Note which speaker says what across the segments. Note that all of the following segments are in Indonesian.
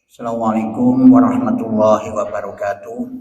Speaker 1: Assalamualaikum warahmatullahi wabarakatuh.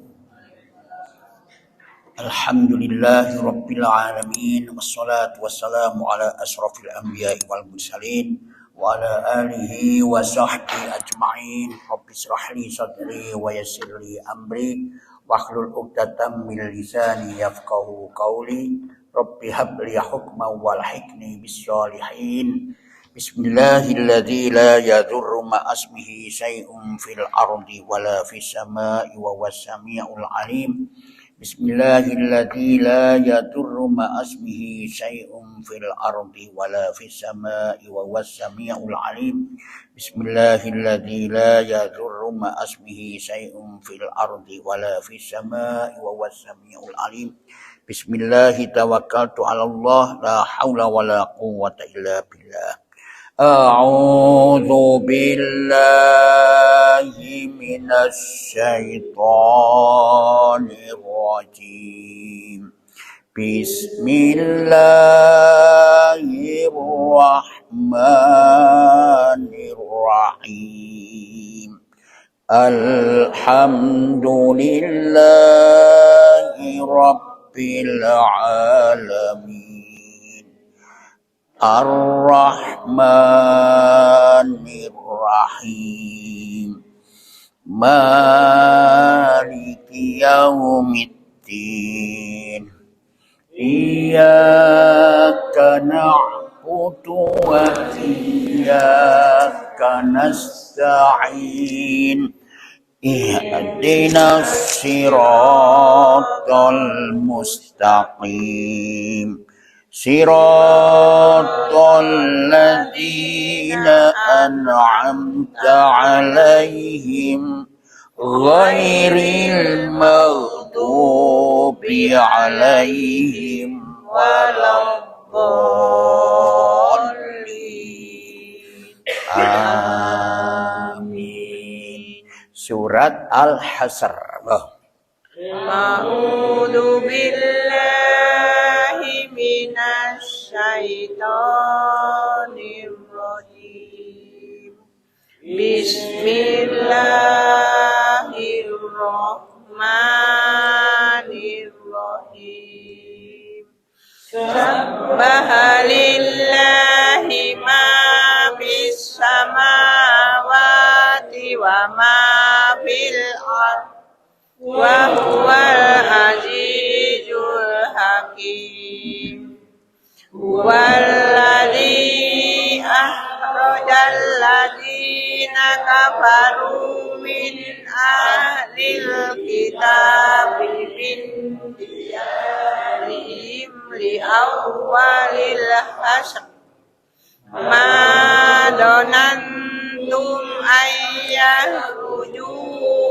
Speaker 1: Alhamdulillahi rabbil alamin. Wassalatu wassalamu ala asrafil anbiya'i wal mursalin wa ala alihi wa sahbihi ajma'in. Rabbi shrah li sadri wa yassir li amri wahlul 'uqdatam min lisani yafqahu qawli. Rabbi habli hukman walhiqni bis shalihin. Bismillahilladzi la yadurru ma'asmihi syai'un fil ardi wala fis sama'i wa huwas samiul alim. Bismillahilladzi la yadurru ma'asmihi syai'un fil ardi wala fis sama'i wa huwas samiul alim. Bismillahilladzi la yadurru ma'asmihi syai'un fil ardi wala fis sama'i wa huwas samiul alim. Bismillahi tawakkaltu 'ala Allah la haula wala quwwata illa billah. A'udzu billahi minasy syaithanir rajim. Bismillahirrahmanirrahim. Alhamdulillahi rabbil alamin. Ar-Rahmanir-Rahim. Maliki yaumiddin. Iyyaka na'budu wa iyyaka nasta'in. Ihdinas siratal mustaqim. Siratal ladzina an'amta 'alaihim ghairil maghdubi 'alaihim waladdallin. Amin. Surat Al-Hasr.
Speaker 2: A'udzu billahi minasy syaithanir rajim. Bismillahirrahmanirrahim. Sabbaha lillahi ma fis samawati wa ma fil ardh wa huwal azizul hakim. Walladzi akhrajal ladzina kafaru min ahlil kitabi min diyarihim li awwalil hasr ma donantum ayyakhruju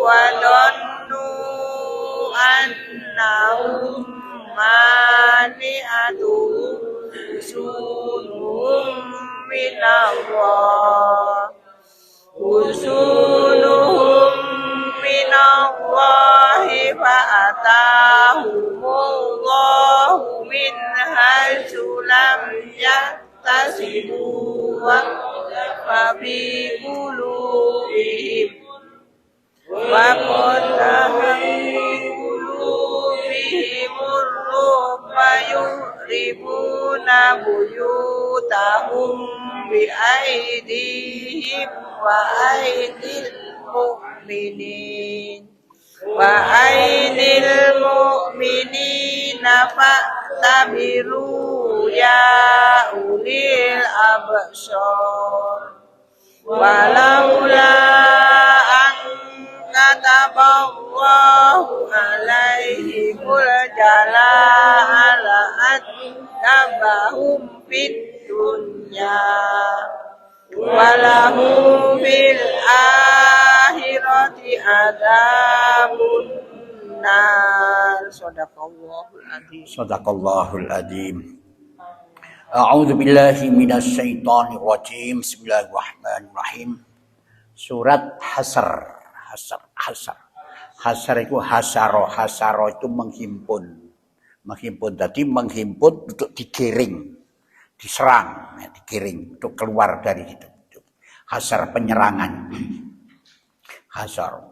Speaker 2: wa donnu annahum mani'atuhum usunuhum minallahi fa'atahumullahu min haitsu lam yahtasibu wa fi qulubihim wa yuribuna buyutahum bi aidihim wa aidil mu'minina fa'tabiru ya ulil absar. Walaula kataballahu alaihimul jalala attabahum fid dunya walahum fil akhirati adzabun nar.
Speaker 1: Shadaqallahul adzim. A'udzu billahi minasy syaithanir rajim. Bismillahirrahmanirrahim. Surat Hasr. Hasar itu hasaro itu menghimpun. Jadi menghimpun untuk digiring, diserang, digiring untuk keluar dari itu. Hasar penyerangan. Hasyr.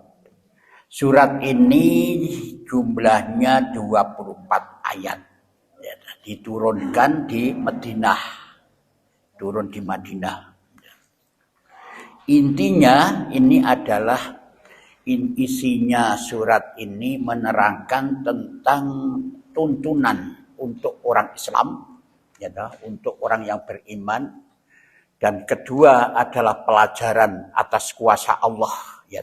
Speaker 1: Surat ini jumlahnya 24 ayat. Ya, diturunkan di Madinah. Turun di Madinah. Intinya ini adalah isinya surat ini menerangkan tentang tuntunan untuk orang Islam, ya, untuk orang yang beriman, dan kedua adalah pelajaran atas kuasa Allah. Ya.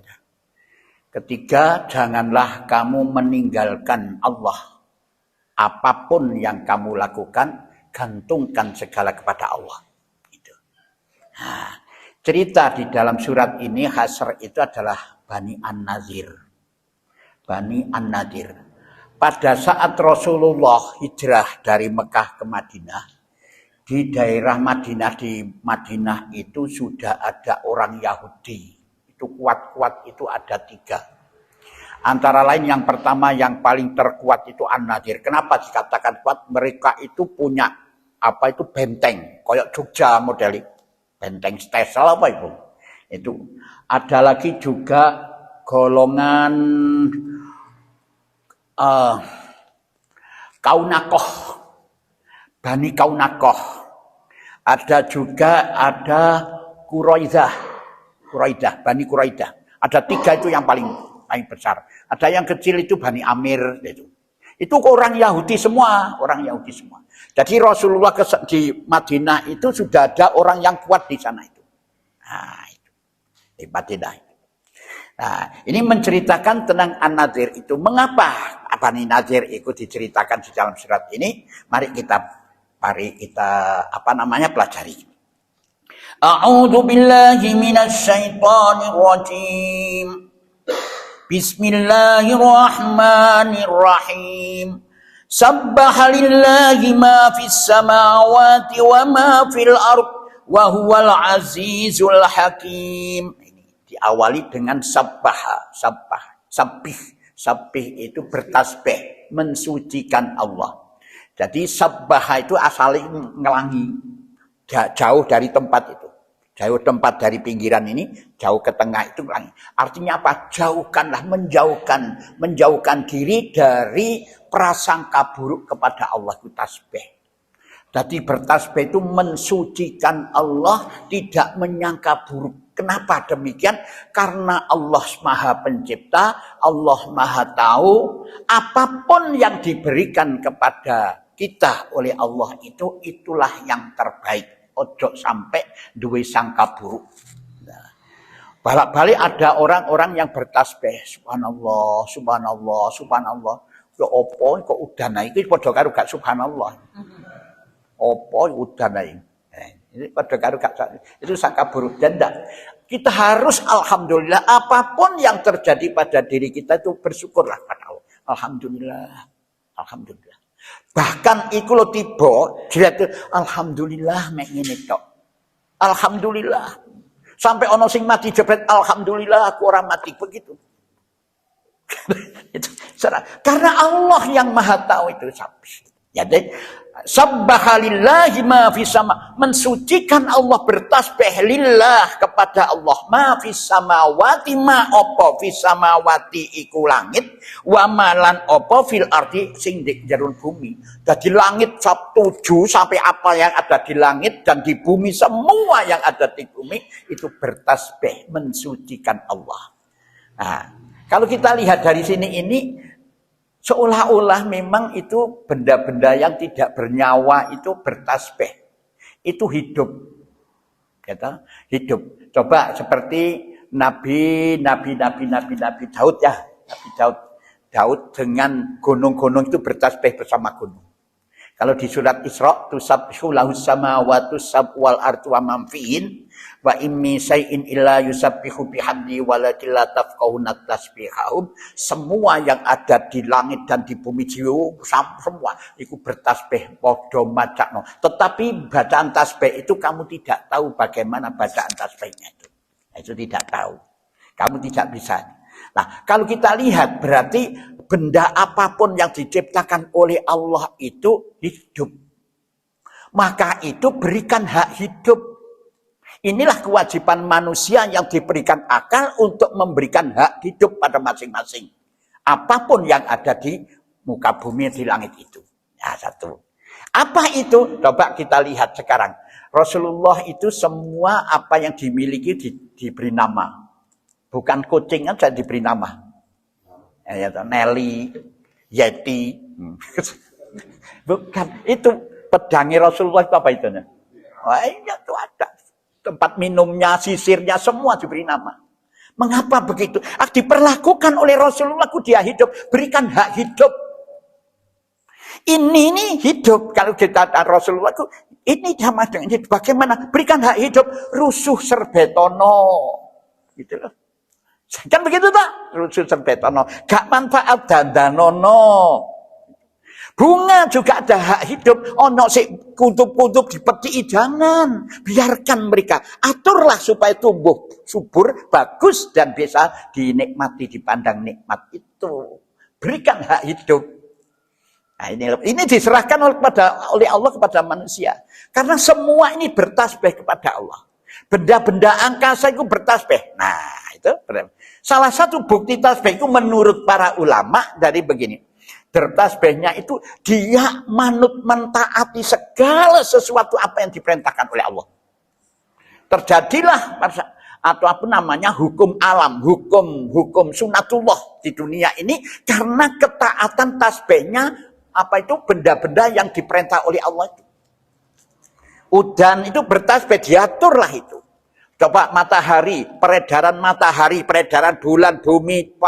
Speaker 1: Ketiga, janganlah kamu meninggalkan Allah. Apapun yang kamu lakukan, gantungkan segala kepada Allah. Gitu. Nah, cerita di dalam surat ini Hasyr itu adalah Bani An-Nadir. Bani An-Nadir. Pada saat Rasulullah hijrah dari Mekah ke Madinah, di daerah Madinah, di Madinah itu sudah ada orang Yahudi. Itu kuat-kuat itu ada 3. Antara lain yang pertama yang paling terkuat itu An-Nadir. Kenapa dikatakan kuat? Mereka itu punya benteng, kayak Jogja model benteng stesel apa itu. Itu ada lagi juga golongan Kaunakoh, Bani Kaunakoh. Ada juga Quraidah, Bani Quraidah. Ada 3 itu yang paling besar. Ada yang kecil itu Bani Amir itu. Itu orang Yahudi semua, Jadi Rasulullah di Madinah itu sudah ada orang yang kuat di sana itu. Nah, itu di Madinah. Nah, ini menceritakan tentang An-Nadir itu. Mengapa Bani Nadir ikut diceritakan di dalam surat ini? Mari kita pelajari. A'udzu billahi minasy syaithanir rajim. Bismillahirrahmanirrahim. Sabbaha lillahi ma fis samawati wa ma fil ard wa huwal azizul hakim. Diawali dengan sabbih itu bertasbih, mensucikan Allah. Jadi sabbah itu asalnya ngelangi, jauh dari tempat itu. Jauh tempat dari pinggiran ini, jauh ke tengah itu ngelangi. Artinya apa? Jauhkanlah, menjauhkan diri dari prasangka buruk kepada Allah, itu tasbih. Jadi bertasbih itu mensucikan Allah, tidak menyangka buruk. Kenapa demikian? Karena Allah Maha Pencipta, Allah Maha Tahu, apapun yang diberikan kepada kita oleh Allah itu, itulah yang terbaik. Ojo sampai duwe sangka buruk. Nah, balik-balik ada orang-orang yang bertasbih, subhanallah, subhanallah, subhanallah. Ya opo kok udah naik iki padha karo gak subhanallah. Opo udah naik. Ini pada karo itu sangka buruk. Dan kita harus alhamdulillah, apapun yang terjadi pada diri kita itu bersyukurlah pada Allah. Alhamdulillah. Alhamdulillah. Bahkan iku lo tiba alhamdulillah mek ngene tok. Alhamdulillah. Sampai ono sing mati jebret alhamdulillah aku ora mati begitu. Karena Allah yang Maha Tahu itu sabih. Jadi sabbahalillahi ma fis sama, mensucikan Allah, bertasbih lillah kepada Allah, ma fis samawati, ma apa fis samawati iku langit, wa malan apa fil ardi sing di jarun bumi. Jadi langit 7 sampai apa yang ada di langit dan di bumi, semua yang ada di bumi itu bertasbih mensucikan Allah. Nah, kalau kita lihat dari sini ini seolah-olah memang itu benda-benda yang tidak bernyawa itu bertasbih. Itu hidup. Gitu? Hidup. Coba seperti Nabi Daud ya. Nabi Daud dengan gunung-gunung itu bertasbih bersama gunung. Kalau di surat Isra, tusabbihu lahus samawati wal ardu wa man fihin wa immi syai'in illa yusabbihu bihamdi walakin la tafqahuna tasbihahum. Semua yang ada di langit dan di bumi semua itu bertasbih padha macakno. Tetapi bacaan tasbih itu kamu tidak tahu bagaimana bacaan tasbihnya itu. Itu tidak tahu. Kamu tidak bisa. Nah, kalau kita lihat berarti benda apapun yang diciptakan oleh Allah itu hidup. Maka itu berikan hak hidup. Inilah kewajiban manusia yang diberikan akal untuk memberikan hak hidup pada masing-masing. Apapun yang ada di muka bumi, di langit itu. Ya, satu. Apa itu? Coba kita lihat sekarang. Rasulullah itu semua apa yang dimiliki diberi nama. Bukan kucing aja diberi nama. Ya, Nelly, Yeti. Bukan. Itu pedangnya Rasulullah itu apa itu? Wah, itu ada. Tempat minumnya, sisirnya, semua diberi nama. Mengapa begitu? Diperlakukan oleh Rasulullah, dia hidup. Berikan hak hidup. Ini nih hidup. Kalau kita Rasulullah, ini sama dengan hidup. Bagaimana? Berikan hak hidup. Rusuh serbetono. Gitu loh. Kan begitu tak? Rusuh serbetono. Gak manfaat dandanono. Bunga juga ada hak hidup. Ono sik kutub-kutub dipeti, jangan. Biarkan mereka. Aturlah supaya tumbuh subur, bagus, dan bisa dinikmati, dipandang nikmat itu. Berikan hak hidup. Nah, ini diserahkan oleh Allah kepada manusia. Karena semua ini bertasbih kepada Allah. Benda-benda angkasa itu bertasbih. Nah, itu. Salah satu bukti tasbih itu menurut para ulama dari begini. Bertasbihnya itu dia manut mentaati segala sesuatu apa yang diperintahkan oleh Allah. Terjadilah atau apa namanya hukum alam, hukum sunatullah di dunia ini karena ketaatan tasbihnya apa itu benda-benda yang diperintah oleh Allah itu. Udan itu bertasbih, diaturlah itu. Coba matahari, peredaran bulan, bumi,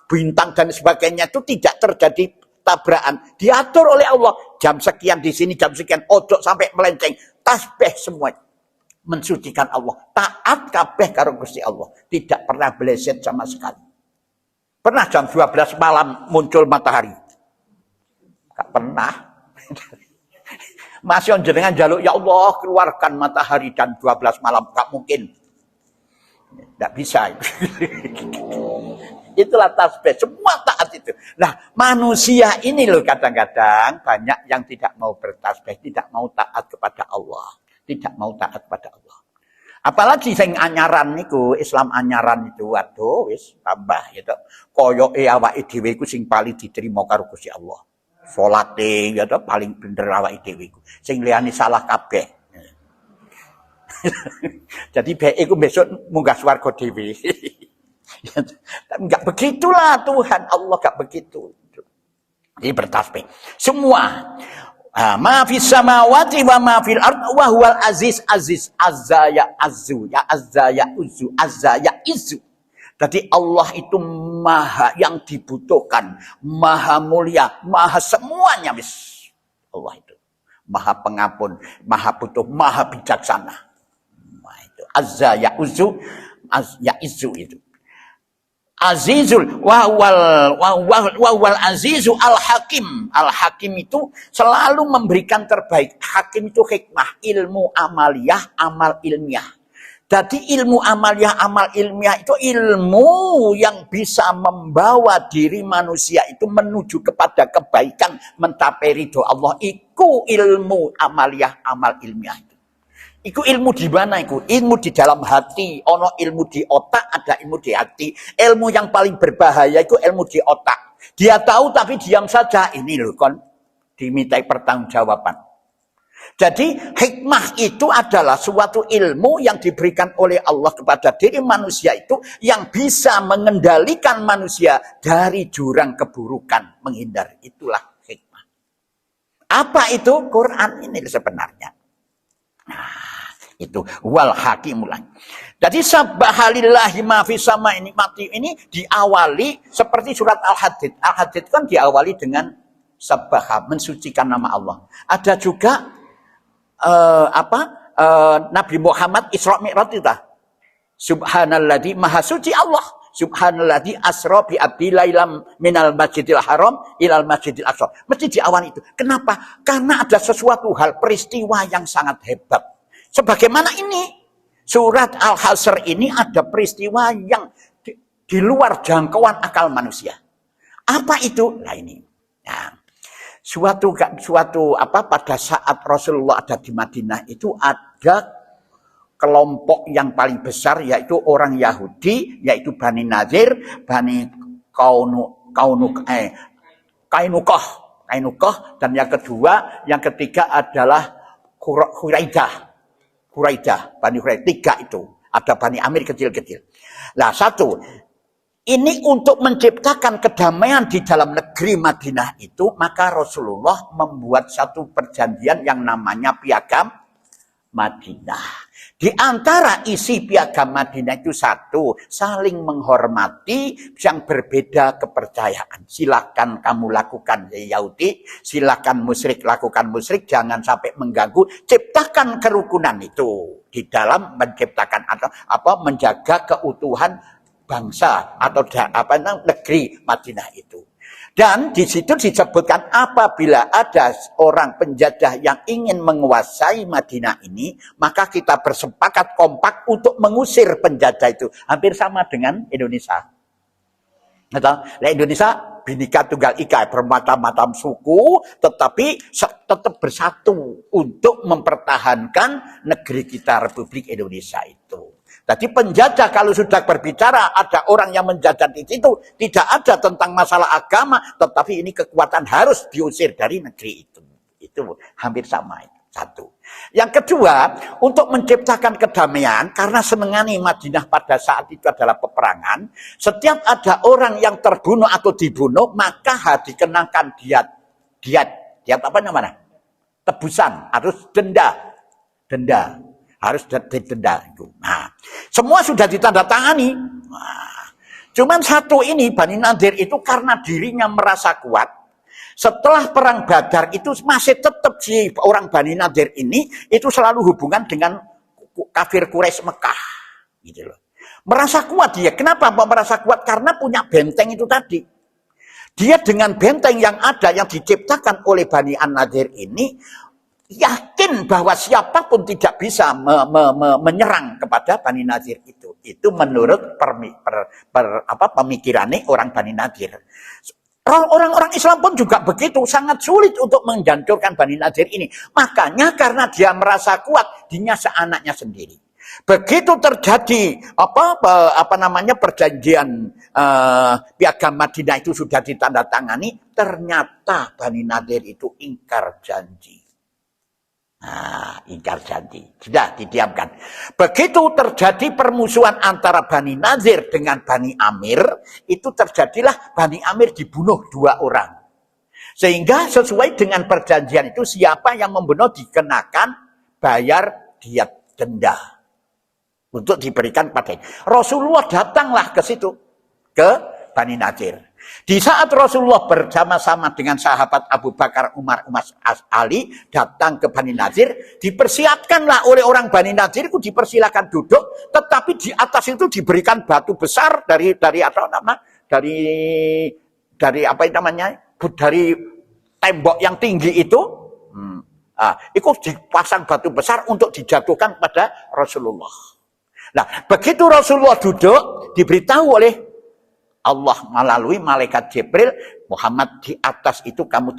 Speaker 1: bintang dan sebagainya itu tidak terjadi tabrakan, diatur oleh Allah. Jam sekian di sini, jam sekian, ojo sampai melenceng. Tasbih semua. Mensucikan Allah. Taat kabeh karo Gusti Allah. Tidak pernah beleset sama sekali. Pernah jam 12 malam muncul matahari? Gak pernah. Masih jenengan jaluk, ya Allah keluarkan matahari jam 12 malam. Gak mungkin. Tidak bisa. Itulah tasbih, semua taat itu. Nah, manusia ini loh kadang-kadang banyak yang tidak mau bertasbih, tidak mau taat kepada Allah, tidak mau taat kepada Allah. Apalagi sing anyaran niku, Islam anyaran itu, waduh wis tambah gitu. Koyoke awake dhewe iku sing paling diterima karo Gusti Allah. Salate ya paling bener awake dhewe iku. Sing liyane salah kabeh. Jadi bae iku besok munggah swarga dhewe. Enggak begitulah Tuhan Allah, enggak begitu. Jadi bertasbih. Semua ma fis samawati wa ma fil ard wa huwal aziz azza ya azzu ya azza ya uzzu azza ya izzu. Jadi Allah itu maha yang dibutuhkan, maha mulia, maha semuanya wis. Allah itu maha pengampun, maha butuh, maha bijaksana. Nah, itu azza ya uzzu ya izzu itu. Azizul wal azizu al hakim. Al hakim itu selalu memberikan terbaik. Hakim itu hikmah, ilmu amaliyah, amal ilmiah. Jadi ilmu amaliyah, amal ilmiah itu ilmu yang bisa membawa diri manusia itu menuju kepada kebaikan, mencapai ridho Allah. Iku ilmu amaliyah, amal ilmiah itu. Iku ilmu di mana iku? Ilmu di dalam hati. Ono ilmu di otak, ada ilmu di hati. Ilmu yang paling berbahaya itu ilmu di otak. Dia tahu tapi diam saja. Ini loh kon dimintai pertanggungjawaban. Jadi hikmah itu adalah suatu ilmu yang diberikan oleh Allah kepada diri manusia itu yang bisa mengendalikan manusia dari jurang keburukan, menghindar. Itulah hikmah. Apa itu? Quran ini sebenarnya. Nah, itu wal hakimul. Jadi sabbahalillahi ma fis sama ini mati ini diawali seperti surat Al-Hadid. Al-Hadid kan diawali dengan sabbaha, mensucikan nama Allah. Ada juga Nabi Muhammad Isra Mi'raj itu. Subhanalladzi maha suci Allah. Subhanalladzi asra bi abdi lailam minal masjidil haram ilal masjidil aqsa. Mesti diawali itu. Kenapa? Karena ada sesuatu hal peristiwa yang sangat hebat. Sebagaimana ini surat Al-Hasr ini ada peristiwa yang di luar jangkauan akal manusia. Apa itu? Nah ini. Nah, pada saat Rasulullah ada di Madinah itu ada kelompok yang paling besar yaitu orang Yahudi, yaitu Bani Nadir, Bani Kainukoh, dan yang ketiga adalah Quraidah, Bani Quraidah. 3 itu. Ada Bani Amir kecil-kecil. Nah, 1. Ini untuk menciptakan kedamaian di dalam negeri Madinah itu, maka Rasulullah membuat satu perjanjian yang namanya Piagam Madinah. Di antara isi Piagam Madinah itu 1, saling menghormati yang berbeda kepercayaan. Silakan kamu lakukan Yahudi, silakan musyrik lakukan musyrik, jangan sampai mengganggu. Ciptakan kerukunan itu di dalam menciptakan menjaga keutuhan bangsa atau negeri Madinah itu. Dan di situ disebutkan apabila ada orang penjajah yang ingin menguasai Madinah ini, maka kita bersepakat kompak untuk mengusir penjajah itu. Hampir sama dengan Indonesia. Indonesia Bhinneka Tunggal Ika, bermacam-macam suku, tetapi tetap bersatu untuk mempertahankan negeri kita Republik Indonesia itu. Jadi penjajah kalau sudah berbicara ada orang yang menjajah di situ, tidak ada tentang masalah agama, tetapi ini kekuatan harus diusir dari negeri itu. Itu hampir sama. 1. Yang kedua, untuk menciptakan kedamaian, karena senengani Madinah pada saat itu adalah peperangan, setiap ada orang yang terbunuh atau dibunuh, maka harus dikenakan diat apa namanya? Tebusan, harus denda. Harus didenda itu. Nah, semua sudah ditandatangani. Nah, cuman 1 ini Bani Nadir itu karena dirinya merasa kuat. Setelah perang Badar itu masih tetap si orang Bani Nadir ini itu selalu hubungan dengan kafir Quraisy Mekah, gitu loh. Merasa kuat dia. Kenapa merasa kuat? Karena punya benteng itu tadi. Dia dengan benteng yang ada yang diciptakan oleh Bani An-Nadir ini yakin bahwa siapapun tidak bisa menyerang kepada Bani Nadir itu. Itu menurut pemikirannya orang Bani Nadir. Orang-orang Islam pun juga begitu, sangat sulit untuk menghancurkan Bani Nadir ini. Makanya karena dia merasa kuat, dinyasa anaknya sendiri. Begitu terjadi perjanjian Piagam Madinah itu sudah ditandatangani, ternyata Bani Nadir itu ingkar janji. Ingkar janji. Sudah didiamkan. Begitu terjadi permusuhan antara Bani Nadir dengan Bani Amir, itu terjadilah Bani Amir dibunuh 2 orang. Sehingga sesuai dengan perjanjian itu, siapa yang membunuh dikenakan bayar diat denda. Untuk diberikan pada Rasulullah datanglah ke situ. Ke Bani Nadir. Di saat Rasulullah bersama-sama dengan sahabat Abu Bakar, Umar, Ali datang ke Bani Nadir, dipersiapkanlah oleh orang Bani Nadir itu dipersilakan duduk, tetapi di atas itu diberikan batu besar dari tembok yang tinggi itu. Itu dipasang batu besar untuk dijatuhkan pada Rasulullah. Nah, begitu Rasulullah duduk, diberitahu oleh Allah melalui malaikat Jibril, Muhammad, di atas itu kamu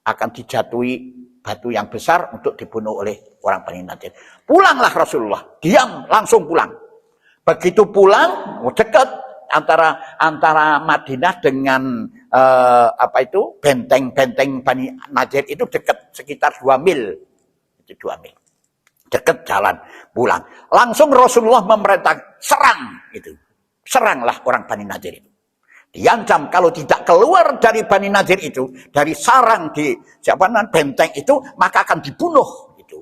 Speaker 1: akan dijatuhi batu yang besar untuk dibunuh oleh orang Bani Nadir. Pulanglah Rasulullah, diam, langsung pulang. Begitu pulang, dekat antara Madinah dengan benteng Bani Nadir itu dekat sekitar 2 mil. Itu 2 mil. Dekat jalan, pulang. Langsung Rasulullah memerintah serang itu. Seranglah orang Bani Nadir itu. Diancam kalau tidak keluar dari Bani Nadir itu, dari sarang di benteng itu, maka akan dibunuh itu.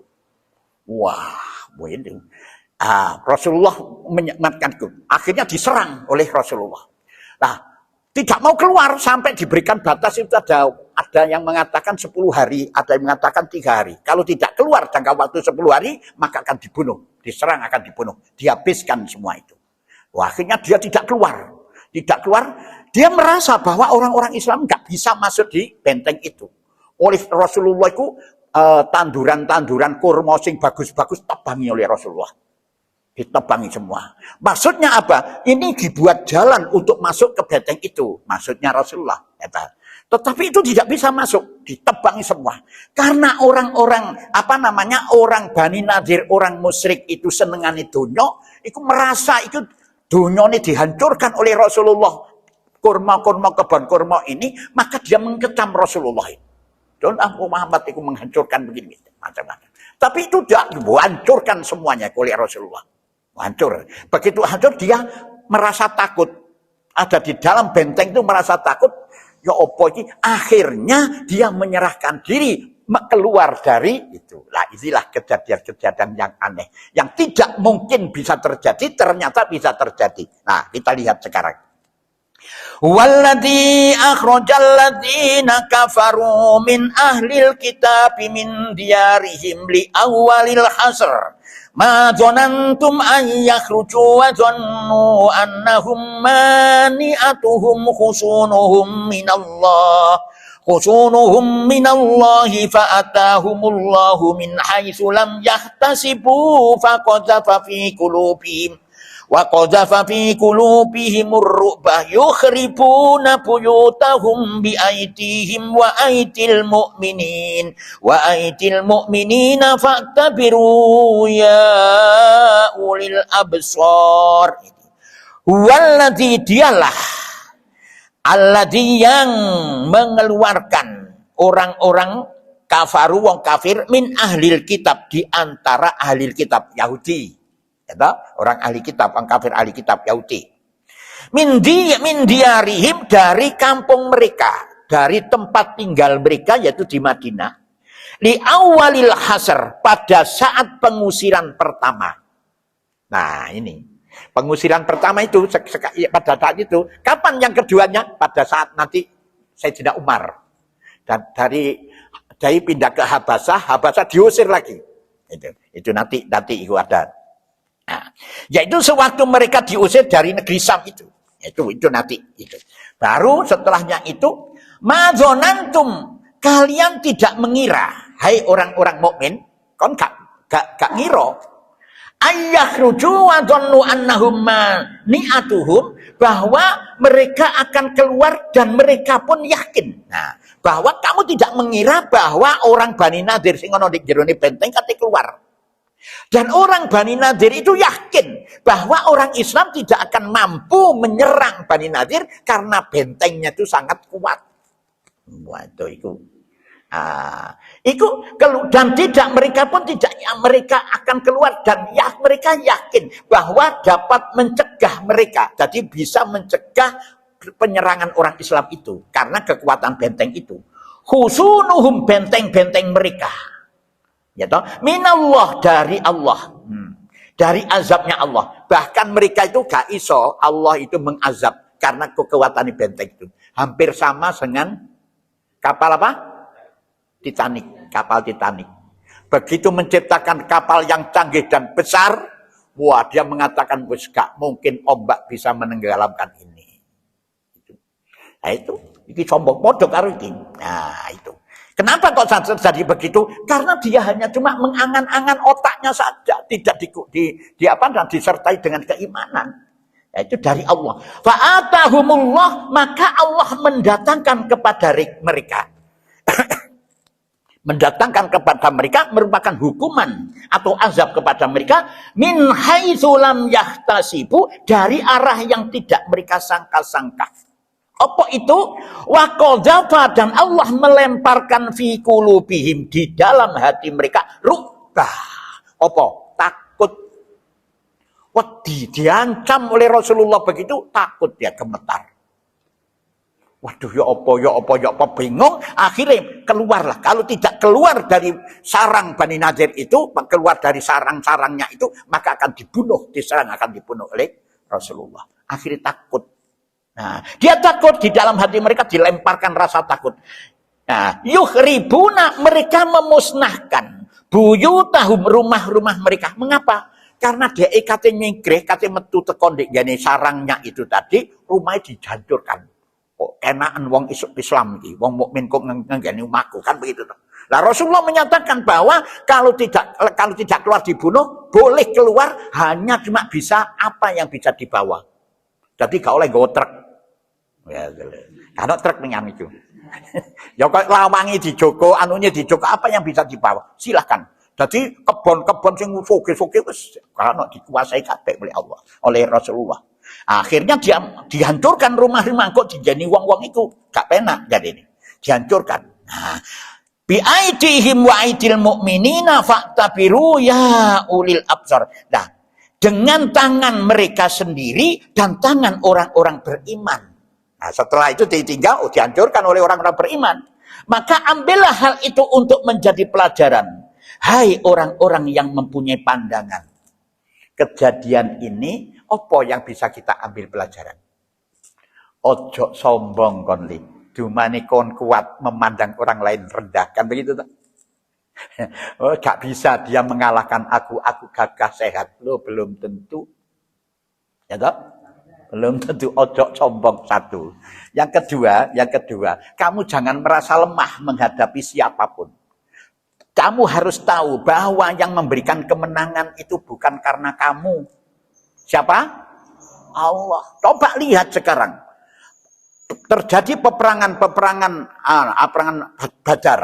Speaker 1: Wah, begitu. Rasulullah menyematkan itu. Akhirnya diserang oleh Rasulullah. Nah, tidak mau keluar sampai diberikan batas itu, ada yang mengatakan 10 hari, ada yang mengatakan 3 hari. Kalau tidak keluar jangka waktu 10 hari, maka akan dibunuh. Diserang akan dibunuh. Dihabiskan semua itu. Wah, akhirnya dia tidak keluar. Tidak keluar, dia merasa bahwa orang-orang Islam nggak bisa masuk di benteng itu. Oleh Rasulullah itu tanduran-tanduran kurma sing bagus-bagus tebangi oleh Rasulullah. Ditebangi semua. Maksudnya apa? Ini dibuat jalan untuk masuk ke benteng itu. Maksudnya Rasulullah. Tetapi itu tidak bisa masuk, ditebangi semua. Karena orang-orang orang Bani Nadir, orang musyrik itu senengane donya, itu merasa itu donya ini dihancurkan oleh Rasulullah. Kurma-kurma kebun kurma ini, maka dia mengecam Rasulullah. Dan Muhammad itu menghancurkan begini macam-macam. Tapi itu tidak dihancurkan semuanya oleh Rasulullah. Hancur. Begitu hancur dia merasa takut. Ada di dalam benteng itu merasa takut. Ya opo ini akhirnya dia menyerahkan diri keluar dari itu. Lah inilah kejadian-kejadian yang aneh. Yang tidak mungkin bisa terjadi ternyata bisa terjadi. Nah kita lihat sekarang. Walladzi akhrajal ladzina kafaru min ahlil kitab min diyarihim li awwalil hasr ma dzanantum an yakhruju wa dzannu annahum mani'atuhum khusunuhum minallahi fa'atahumullahu min haitsu lam yahtasibu faqadhafa fi qulubihim wa qadhafa fi qulubihimur ru'bah yukhribuna buyutahum bi aitihim wa aitil mu'minina fa'tabiru ya ulil absar. Walladzi dialah alladzi yang mengeluarkan orang-orang kafaru wong kafir min ahlil kitab, di antara ahlil kitab Yahudi. Orang ahli kitab, orang kafir ahli kitab Yahudi. Min diyarihim, dari kampung mereka, dari tempat tinggal mereka yaitu di Madinah. Li awalil hasr, pada saat pengusiran pertama. Nah ini, pengusiran pertama itu pada saat itu. Kapan yang keduanya? Pada saat nanti Sayyidina Umar. Dan dari pindah ke Habasah diusir lagi. Itu nanti itu ada. Nah, yaitu sewaktu mereka diusir dari negeri Syam itu nanti itu. Baru setelahnya itu madzonantum, kalian tidak mengira, hai orang-orang mukmin, kon gak ngira ayyakhruju wa dhannu annahum ni'atuhum, bahwa mereka akan keluar dan mereka pun yakin. Nah, bahwa kamu tidak mengira bahwa orang Bani Nadir sing ana di jero benteng kate keluar. Dan orang Bani Nadir itu yakin bahwa orang Islam tidak akan mampu menyerang Bani Nadir karena bentengnya itu sangat kuat. Waduh itu. Dan mereka akan keluar dan mereka yakin bahwa dapat mencegah mereka. Jadi bisa mencegah penyerangan orang Islam itu karena kekuatan benteng itu. Khusunuhum, benteng-benteng mereka. Ya toh, minallah, dari Allah, dari azabnya Allah. Bahkan mereka itu gak iso Allah itu mengazab karena kekuatan benteng itu. Hampir sama dengan kapal apa? Titanic, kapal Titanic. Begitu menciptakan kapal yang canggih dan besar, wah dia mengatakan wis gak mungkin ombak bisa menenggelamkan ini. Nah itu sombong modok karo iki. Nah itu. Kenapa kok terjadi begitu? Karena dia hanya cuma mengangan-angan otaknya saja, tidak dan disertai dengan keimanan. Itu dari Allah. Fa'atahumullah, maka Allah mendatangkan kepada mereka. Mendatangkan kepada mereka merupakan hukuman atau azab kepada mereka min haitsu lam yahtasibu, dari arah yang tidak mereka sangka-sangka. Apa itu? Wa qadzafa, dan Allah melemparkan fi qulubihim, di dalam hati mereka ru'bah. Apa? Takut. Wedi, diancam oleh Rasulullah begitu, takut dia, gemetar. Waduh, ya apa, bingung. Akhirnya keluarlah. Kalau tidak keluar dari sarang Bani Nadir itu, keluar dari sarang-sarangnya itu, maka akan dibunuh, akan dibunuh oleh Rasulullah. Akhirnya takut. Nah, dia takut, di dalam hati mereka dilemparkan rasa takut. Nah, yukhribuna, mereka memusnahkan buyutahum, rumah-rumah mereka. Mengapa? Karena dia kate nyingkrih, kate metu tekon di jane sarangnya itu tadi, rumahnya dihancurkan. Oh, enakan wong Islam iki, wong mukmin kok ngenggani omahku, kan begitu toh. Lah Rasulullah menyatakan bahwa kalau tidak keluar dibunuh, boleh keluar hanya cuma bisa apa yang bisa dibawa. Jadi gak oleh nggawa truk. Ya, Karena truk menyang itu. Ya kok lawangi dijogo, anunya dijogo, apa yang bisa dibawa? Silahkan. Jadi kebon-kebon sing soge-soge wis karena dikuasai kabeh oleh Allah, oleh Rasulullah. Akhirnya dia dihancurkan rumah-rumah kok dijani wong-wong itu gak penak jadi ini. Dihancurkan. Nah, bi aidihim wa aidil mu'minina fa'tabiru ya ulil absar. Nah, dengan tangan mereka sendiri dan tangan orang-orang beriman. Nah, setelah itu ditinggal, dihancurkan oleh orang-orang beriman. Maka ambillah hal itu untuk menjadi pelajaran. Hai orang-orang yang mempunyai pandangan. Kejadian ini, apa yang bisa kita ambil pelajaran? Ojo sombong kon li. Dumane kon kuat memandang orang lain rendah. Kan begitu tak? Oh, gak bisa dia mengalahkan aku gagah sehat. Lo belum tentu. Ya tak? Belum tentu. Ojo sombong satu. Yang kedua, kamu jangan merasa lemah menghadapi siapapun. Kamu harus tahu bahwa yang memberikan kemenangan itu bukan karena kamu. Siapa? Allah. Coba lihat sekarang. Terjadi peperangan Badar.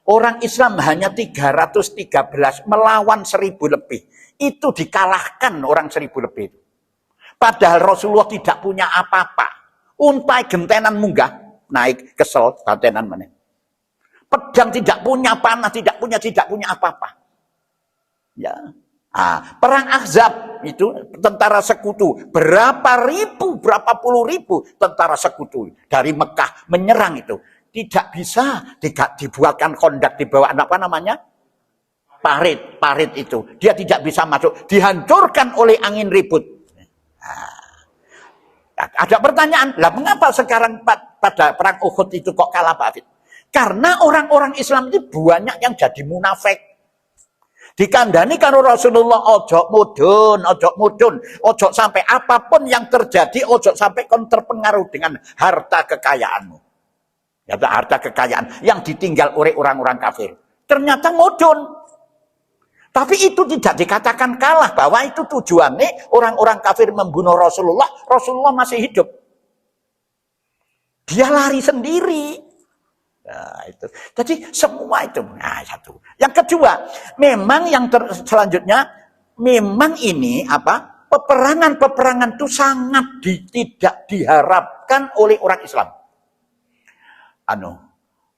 Speaker 1: Orang Islam hanya 313 melawan 1000 lebih. Itu dikalahkan orang 1000 lebih. Padahal Rasulullah tidak punya apa-apa. Untai gentenan munggah, naik kesel, batenan mana. Pedang tidak punya, panah tidak punya apa-apa. Ya. Perang Ahzab itu tentara sekutu. Berapa puluh ribu tentara sekutu dari Mekah menyerang itu. Tidak bisa dibuatkan kondak di bawah apa namanya? Parit itu. Dia tidak bisa masuk. Dihancurkan oleh angin ribut. Ada pertanyaan, lah mengapa sekarang pada perang Uhud itu kok kalah Pak Afid? Karena orang-orang Islam itu banyak yang jadi munafik. Dikandani karo Rasulullah, ojo mudun, ojo sampai apapun yang terjadi, ojo sampai kon terpengaruh dengan harta kekayaanmu. Ya, harta kekayaan yang ditinggal oleh orang-orang kafir. Ternyata mudun. Tapi itu tidak dikatakan kalah, bahwa itu tujuannya orang-orang kafir membunuh Rasulullah, Rasulullah masih hidup. Dia lari sendiri. Nah, itu. Jadi semua itu. Nah, satu. Yang kedua, memang yang selanjutnya, memang ini peperangan itu tidak diharapkan oleh orang Islam.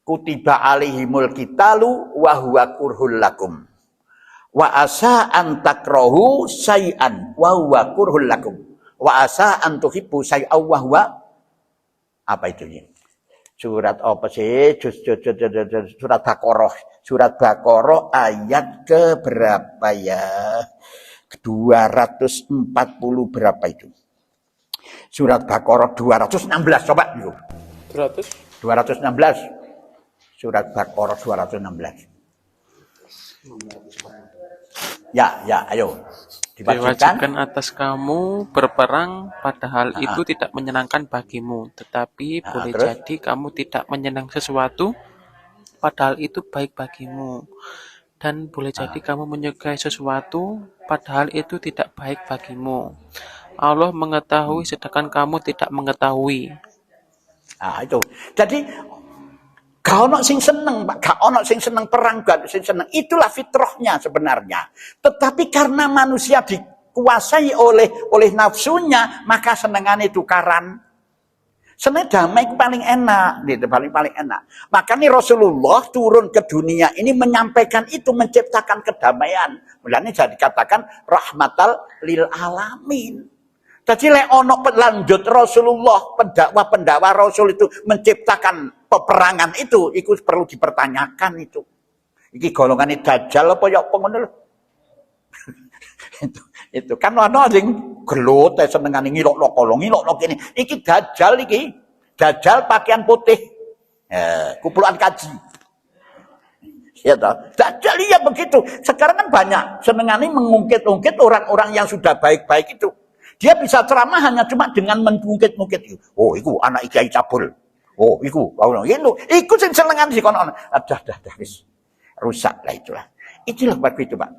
Speaker 1: Kutiba alaihimul qitalu wa huwa kurhul lakum. Wa asa an takrahu syai'an wa huwa kurhul lakum. Wa asa an tuhibbu syai'an wa huwa apa itu ini? Surat apa sih? Surat Baqarah. Surat Baqarah ayat ke berapa ya? 240 berapa itu? Surat Baqarah 216 coba yuk. 216. Surat Baqarah 216. Ya, ayo.
Speaker 3: Diwajibkan atas kamu berperang, padahal itu tidak menyenangkan bagimu. Tetapi boleh jadi kamu tidak menyenang sesuatu, padahal itu baik bagimu. Dan boleh jadi kamu menyukai sesuatu, padahal itu tidak baik bagimu. Allah mengetahui sedangkan kamu tidak mengetahui.
Speaker 1: Itu. Jadi gak ono sing seneng, gak ono sing seneng perang, gak sing seneng. Itulah fitrahnya sebenarnya. Tetapi karena manusia dikuasai oleh nafsunya, maka senengannya tukaran. Seneng damai paling enak, gitu, paling enak. Makanya Rasulullah turun ke dunia ini menyampaikan itu, menciptakan kedamaian. Mulanya jadi dikatakan rahmatal lil alamin. Jadi lek ono lanjut Rasulullah, pendakwa Rasul itu menciptakan peperangan itu perlu dipertanyakan itu. Iki golongan dajjal apa ya apa ngono lho. itu kan ono sing gelut senengane ngilokno kolong, ngilokno kene. Iki dajjal iki. Dajjal pakaian putih. Kumpulan kaji. Ya toh. Dajjal ya begitu. Sekarang kan banyak senengane mengungkit-ungkit orang-orang yang sudah baik-baik itu. Dia bisa ceramah hanya cuma dengan mengungkit-ungkit. Oh, iku anak Kiai Cabul. Oh, iku sing senengan sih kono. Dah wis. Rusak lah itulah. Itulah begitu, Pak.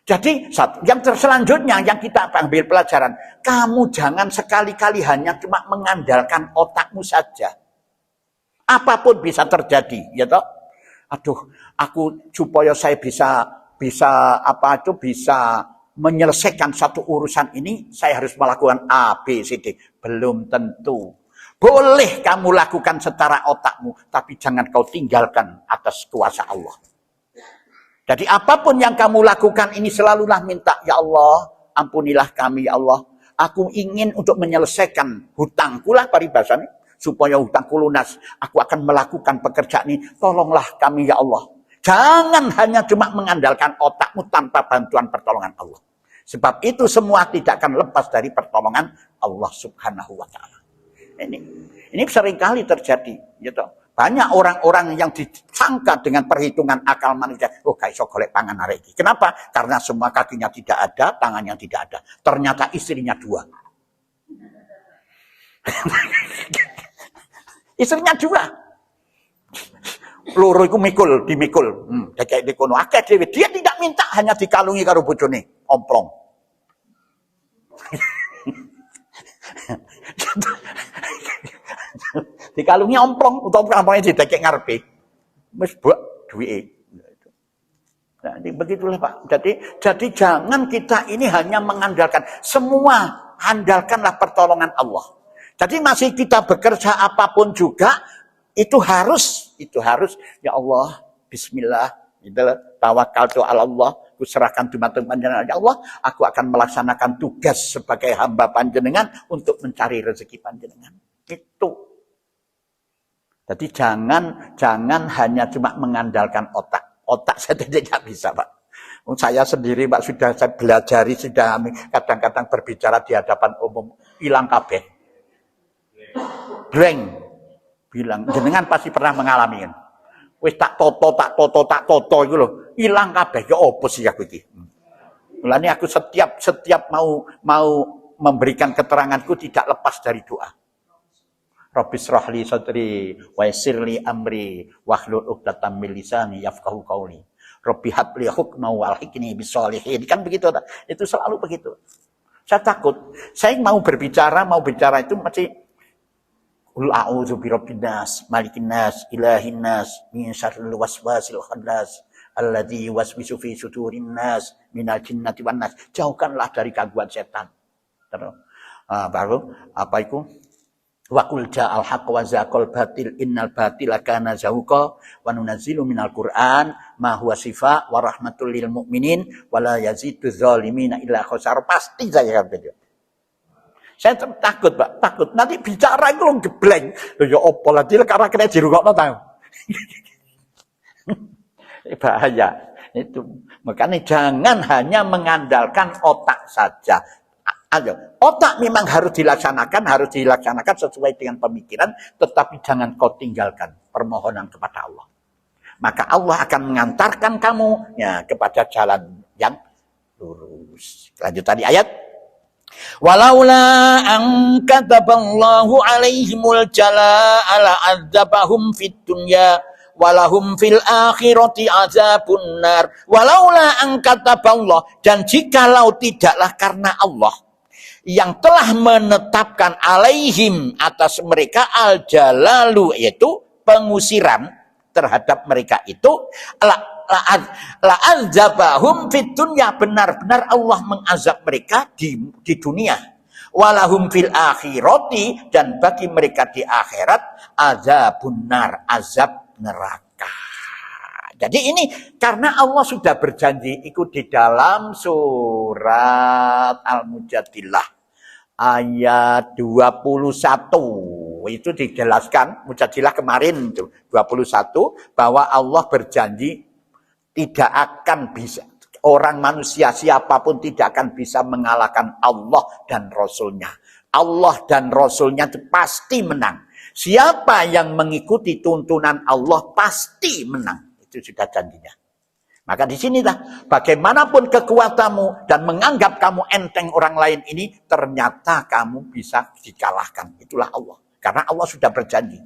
Speaker 1: Jadi yang selanjutnya yang kita ambil pelajaran, kamu jangan sekali-kali hanya cuma mengandalkan otakmu saja. Apapun bisa terjadi, ya toh. Aduh, aku supaya saya bisa menyelesaikan satu urusan ini, saya harus melakukan A, B, C, D. Belum tentu. Boleh kamu lakukan secara otakmu, tapi jangan kau tinggalkan atas kuasa Allah. Jadi apapun yang kamu lakukan ini selalulah minta, ya Allah, ampunilah kami, ya Allah. Aku ingin untuk menyelesaikan hutangku lah paribasanya, supaya hutangku lunas. Aku akan melakukan pekerjaan ini. Tolonglah kami, ya Allah. Jangan hanya cuma mengandalkan otakmu tanpa bantuan pertolongan Allah. Sebab itu semua tidak akan lepas dari pertolongan Allah Subhanahu wa Ta'ala. Ini seringkali terjadi, gitu. Banyak orang-orang yang disangka dengan perhitungan akal manusia. Oh, gak iso golek pangan hari ini. Kenapa? Karena semua kakinya tidak ada, tangannya tidak ada. Ternyata istrinya 2. Istrinya 2. Loro iku dimikul. Kayak dikono akeh dhewe. Dia tidak minta, hanya dikalungi karo bojone, omplong. Dikalungi omplong utawa ampone didekek ngarepe. Wis mbok duwike. Nah, ini begitulah Pak. Jadi jangan kita ini hanya mengandalkan, semua andalkanlah pertolongan Allah. Jadi masih kita bekerja apapun juga itu harus ya Allah, bismillah, tawakkaltu ala Allah, ku serahkan dumateng panjenengan, ya Allah, aku akan melaksanakan tugas sebagai hamba panjenengan untuk mencari rezeki panjenengan. Itu. Jadi jangan hanya cuma mengandalkan otak. Otak saya tidak bisa, Pak. Saya sendiri, Pak, sudah saya belajari, sudah kadang-kadang berbicara di hadapan umum, hilang kabeh. Blank. Bilang, jenengan pasti pernah mengalami kan. Wis tak toto itu loh, hilang kabeh. Ya opo sih aku iki. Mulane aku setiap mau memberikan keteranganku tidak lepas dari doa. Rabbis rahli sadri wa yassirli amri wahlul 'uqdatam min lisani yafqahu qawli. Rabbi habli hukma wa alhiqni bis-sholihin. Kan begitu, itu selalu begitu. Saya takut, saya mau bicara itu masih qul a'udzu birabbin nas, malikin nas, ilahin nas, min syarril waswasil khannas, alladzi yuwaswisu fi sudurin nas, minal jinnati wan nas. Jauhkanlah dari gangguan setan. Terus baru apa itu? Wa qul ja'al haqq wa zaqal batil innal batila kana zahuqa wa nunazzilu minal qur'an ma huwa shifa wa rahmatul lil mu'minin wa la yazidu zalimina illa khasar. Pasti saya akan begitu. Saya takut, Pak, takut nanti bicara itu gebleng. Lho ya opo lah karena kena dirungokno ta. Bahaya itu. Makanya jangan hanya mengandalkan otak saja. Ayo, otak memang harus dilaksanakan sesuai dengan pemikiran, tetapi jangan kau tinggalkan permohonan kepada Allah. Maka Allah akan mengantarkan kamu ya kepada jalan yang lurus. Lanjut tadi ayat. Walaula an kataballahu alaihimul jalaa la adzabahum fid dunya walahum fil akhirati azabun nar. Walaula an kataballahu, dan jikalau tidaklah karena Allah yang telah menetapkan alaihim atas mereka al-jalalu, yaitu pengusiran terhadap mereka itu, la'adzabahum fid dunya, benar-benar Allah mengazab mereka di dunia. Walahum fil akhirati, dan bagi mereka di akhirat azabun nar, azab neraka. Jadi ini karena Allah sudah berjanji, ikut di dalam surat Al-Mujadilah ayat 21. Itu dijelaskan, Mujadilah kemarin itu 21, bahwa Allah berjanji tidak akan bisa, orang manusia siapapun tidak akan bisa mengalahkan Allah dan Rasulnya. Allah dan Rasulnya itu pasti menang. Siapa yang mengikuti tuntunan Allah pasti menang. Itu sudah janjinya. Maka di sinilah bagaimanapun kekuatanmu dan menganggap kamu enteng orang lain ini, ternyata kamu bisa dikalahkan. Itulah Allah. Karena Allah sudah berjanji.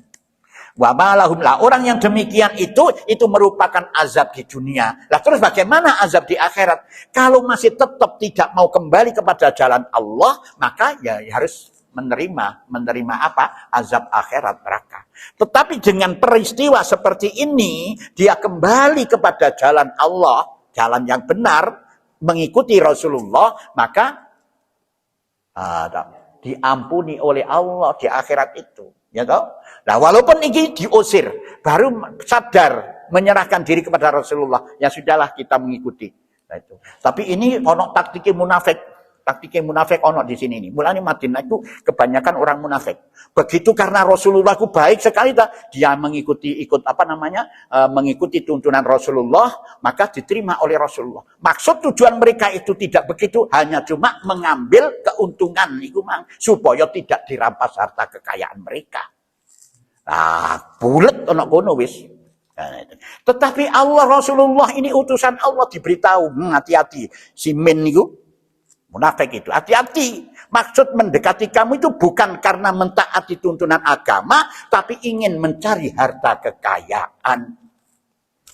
Speaker 1: Wa malahum, lah orang yang demikian itu merupakan azab di dunia. Lah terus bagaimana azab di akhirat? Kalau masih tetap tidak mau kembali kepada jalan Allah, maka ya harus menerima apa? Azab akhirat neraka. Tetapi dengan peristiwa seperti ini, dia kembali kepada jalan Allah, jalan yang benar, mengikuti Rasulullah, maka diampuni oleh Allah di akhirat itu. Ya toh? Nah, walaupun ini diusir, baru sadar menyerahkan diri kepada Rasulullah, ya sudahlah kita mengikuti. Nah, itu. Tapi ini ono taktiknya munafik ono di sini ini. Mulanya Madinah itu kebanyakan orang munafik. Begitu karena Rasulullah itu baik sekali, dia mengikuti mengikuti tuntunan Rasulullah, maka diterima oleh Rasulullah. Maksud tujuan mereka itu tidak begitu, hanya cuma mengambil keuntungan itu supaya tidak dirampas harta kekayaan mereka. Nah, bulet ono kono wis. Tetapi Allah, Rasulullah ini utusan Allah, diberitahu, hati-hati si Min itu munafik itu, hati-hati. Maksud mendekati kamu itu bukan karena mentaati tuntunan agama, tapi ingin mencari harta kekayaan.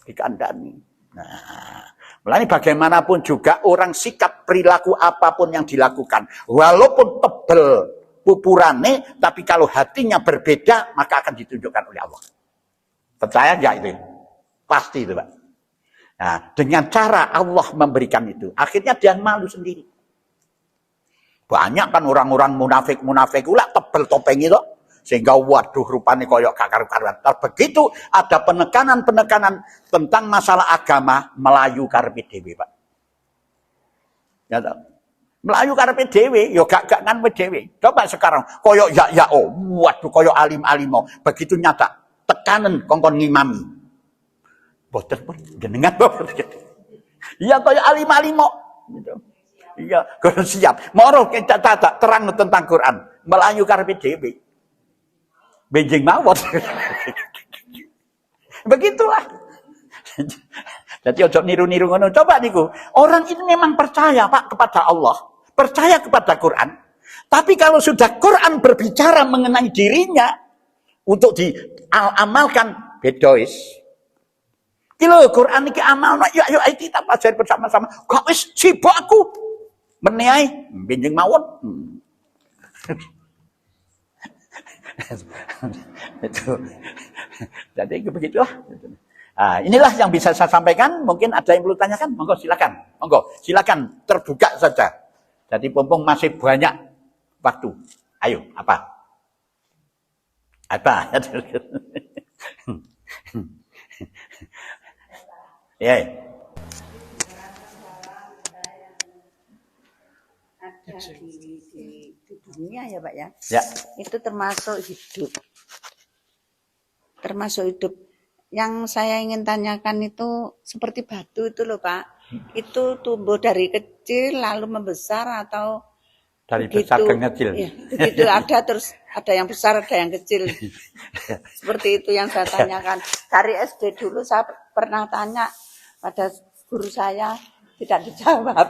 Speaker 1: Dikandani. Nah, mulai bagaimanapun juga orang sikap perilaku apapun yang dilakukan, walaupun tebel pupurane, tapi kalau hatinya berbeda, maka akan ditunjukkan oleh Allah. Percaya nggak itu? Pasti itu, Pak. Nah, dengan cara Allah memberikan itu, akhirnya dia malu sendiri. Banyak kan orang-orang munafik ulah tebel topeng itu, sehingga waduh rupanya koyok kakar-karuan. Begitu ada penekanan tentang masalah agama, melayu karepe dhewe, Pak. Ya toh? Melayu karepe dhewe, yo gak kan dhewe. Coba sekarang koyok waduh koyok alim-alimo, begitu nyata tekanan kongkon ngimami. Boten pun jenengan boten. Iya koyok alim-alimo gitu. Iya, kalau siap. Moro kita terang tentang Quran. Melayu karepe dhewe. Benjing mawon. Begitulah. Jadi ojo niru-niru ngono. Coba niku. Orang ini memang percaya, Pak, kepada Allah. Percaya kepada Quran. Tapi kalau sudah Quran berbicara mengenai dirinya untuk diamalkan, bedois. Kilo Quran iki amalno, yuk kita pelajari bersama-sama. Kok wis sibuk aku. Meneai, benjing mawon. Itu. Jadi begitulah. Nah, inilah yang bisa saya sampaikan. Mungkin ada yang perlu tanyakan. Monggo silakan. Silakan terbuka saja. Jadi pompong masih banyak waktu. Ayo, apa? Ya.
Speaker 4: Di dunia ya Pak ya.
Speaker 1: Ya.
Speaker 4: Itu termasuk hidup. Yang saya ingin tanyakan itu seperti batu itu loh Pak. Itu tumbuh dari kecil lalu membesar atau
Speaker 1: dari
Speaker 4: begitu,
Speaker 1: besar ke kecil.
Speaker 4: Ya, begitu ada yang besar ada yang kecil. Seperti itu yang saya tanyakan. Dari SD dulu saya pernah tanya pada guru saya, tidak dijawab.